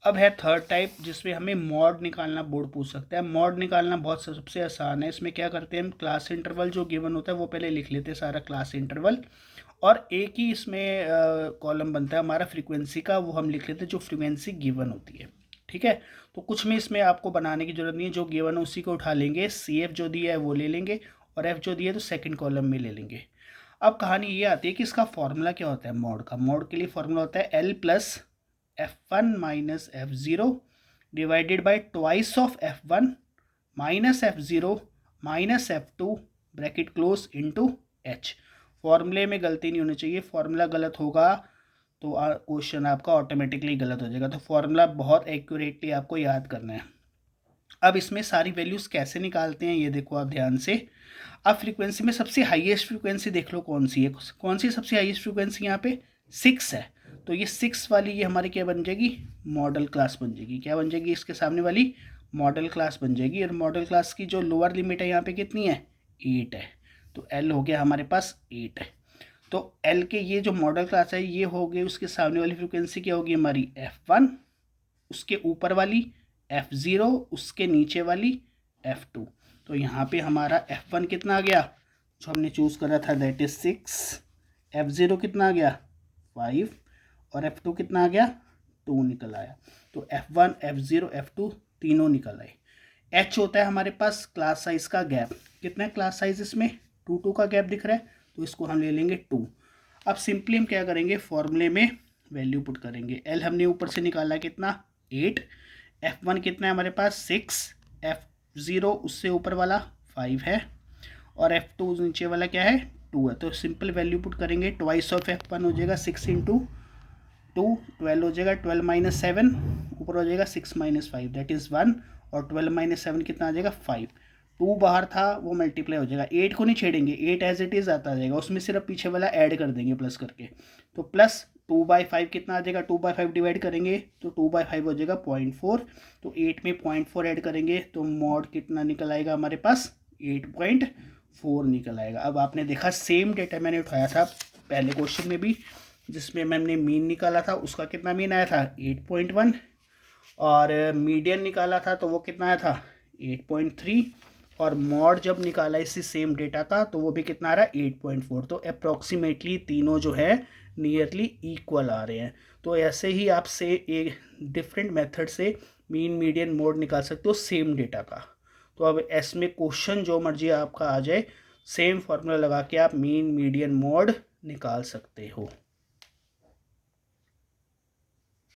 अब है third type, जिसमें हमें मॉड निकालना बोर्ड पूछ सकता है। मॉड निकालना बहुत सबसे आसान है। इसमें क्या करते हैं हम, क्लास इंटरवल जो गिवन होता है वो पहले लिख लेते हैं सारा क्लास इंटरवल, और एक ही इसमें कॉलम बनता है हमारा फ्रीक्वेंसी का, वो हम लिख लेते हैं जो फ्रीक्वेंसी गिवन होती है। ठीक है, तो कुछ में इसमें आपको बनाने की जरूरत नहीं है, जो गिवन है उसी को उठा लेंगे, सी एफ जो दिया है वो ले लेंगे, और एफ जो दिया है तो सेकंड कॉलम में ले लेंगे। अब कहानी ये आती है कि इसका फॉर्मूला क्या होता है मॉड का। मॉड के लिए फॉर्मूला होता है L plus F1 minus F0 divided by twice of F1 minus F0 minus F2 bracket close into H। फॉर्मूले में गलती नहीं होनी चाहिए, फॉर्मूला गलत होगा तो क्वेश्चन आपका ऑटोमेटिकली गलत हो जाएगा। तो फॉर्मूला बहुत एक्यूरेटली आपको याद करना है। अब इसमें सारी वैल्यूज़ कैसे निकालते हैं ये देखो आप ध्यान से। अब फ्रीक्वेंसी में सबसे हाईएस्ट फ्रीक्वेंसी देख लो कौन सी है, कौन सी सबसे हाईएस्ट फ्रीक्वेंसी यहाँ पे 6 है। तो ये 6 वाली ये हमारी क्या बन जाएगी, मॉडल क्लास बन जाएगी। क्या बन जाएगी, इसके सामने वाली मॉडल क्लास बन जाएगी। और मॉडल क्लास की जो लोअर लिमिट है यहाँ पे कितनी है, 8 है। तो एल हो गया हमारे पास 8 है। तो एल के ये जो मॉडल क्लास है ये हो गई, उसके सामने वाली फ्रीक्वेंसी क्या होगी हमारी F1, उसके ऊपर वाली F0, उसके नीचे वाली F2। तो यहाँ पे हमारा F1 कितना आ गया जो हमने चूज़ करा था, दैट इज 6। F0 कितना आ गया 5, और F2 कितना आ गया 2 निकल आया। तो F1 F0 F2 तीनों निकल आए। H होता है हमारे पास क्लास साइज का गैप। कितना है क्लास साइज इसमें, 2 का गैप दिख रहा है, तो इसको हम ले लेंगे 2। अब सिंपली हम क्या करेंगे, फॉर्मूले में वैल्यू पुट करेंगे। L हमने ऊपर से निकाला कितना 8, F1 कितना है हमारे पास 6, F0 उससे ऊपर वाला 5 है, और F2 नीचे वाला क्या है 2 है। तो सिंपल वैल्यू पुट करेंगे, ट्वाइस ऑफ F1 हो जाएगा 6 इंटू 2, 12 हो जाएगा, 12 माइनस 7 ऊपर हो जाएगा 6 माइनस 5 दैट इज़ 1, और 12 माइनस 7 कितना आ जाएगा 5। 2 बाहर था वो मल्टीप्लाई हो जाएगा, 8 को नहीं छेड़ेंगे, 8 एज इट इज़ आता जाएगा, उसमें सिर्फ पीछे वाला ऐड कर देंगे प्लस करके। तो प्लस 2/5 कितना आ जाएगा, 2/5 डिवाइड करेंगे तो 2/5 हो जाएगा 0.4। तो 8 में 0.4 ऐड करेंगे तो मॉड कितना निकल आएगा हमारे पास 8.4 निकल आएगा। अब आपने देखा सेम डेटा मैंने उठाया था पहले क्वेश्चन में भी, जिसमें मैंने मीन निकाला था, उसका कितना मीन आया था 8.1, और मीडियन निकाला था तो वो कितना आया था 8.3, और मॉड जब निकाला इसी सेम डेटा का तो वो भी कितना आ रहा है 8.4। तो अप्रॉक्सीमेटली तीनों जो है नियरली इक्वल आ रहे हैं। तो ऐसे ही आप से एक डिफरेंट मेथड से मीन मीडियन मॉड निकाल सकते हो सेम डेटा का। तो अब इसमें क्वेश्चन जो मर्जी आपका आ जाए, सेम फार्मूला लगा के आप मीन मीडियन मॉड निकाल सकते हो।